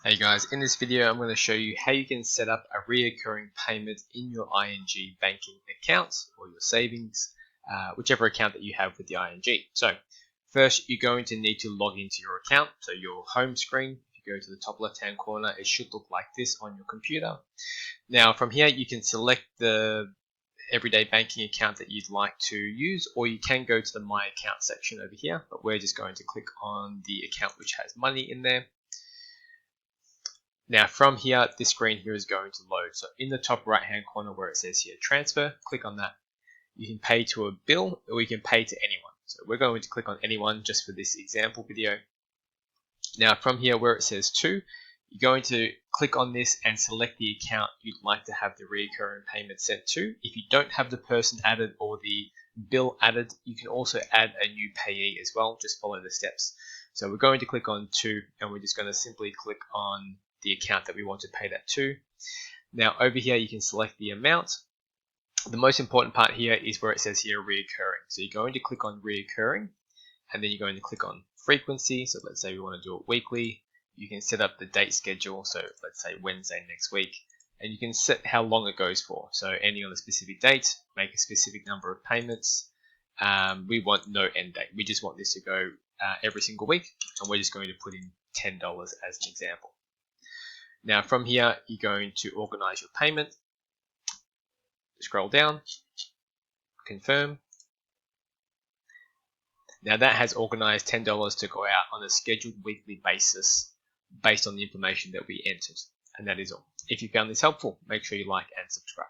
Hey guys, in this video I'm going to show you how you can set up a reoccurring payment in your ING banking account or your savings, whichever account that you have with the ING. So first you're going to need to log into your account. So your home screen, if you go to the top left hand corner, it should look like this on your computer. Now from here you can select the everyday banking account that you'd like to use, or you can go to the My Account section over here, but we're just going to click on the account which has money in there. Now from here, this screen here is going to load. So in the top right hand corner where it says here transfer, click on that. You can pay to a bill or you can pay to anyone. So we're going to click on anyone just for this example video. Now from here where it says to, you're going to click on this and select the account you'd like to have the recurring payment sent to. If you don't have the person added or the bill added, you can also add a new payee as well. Just follow the steps. So we're going to click on to, and we're just going to simply click on the account that we want to pay that to. Now over here you can select the amount. The most important part here is where it says here reoccurring. So you're going to click on reoccurring and then you're going to click on frequency. So let's say we want to do it weekly. You can set up the date schedule. So let's say Wednesday next week, and you can set how long it goes for. So ending on a specific date, make a specific number of payments. We want no end date. We just want this to go every single week, and we're just going to put in $10 as an example. Now from here, you're going to organize your payment. Scroll down, confirm. Now that has organized $10 to go out on a scheduled weekly basis based on the information that we entered. And that is all. If you found this helpful, make sure you like and subscribe.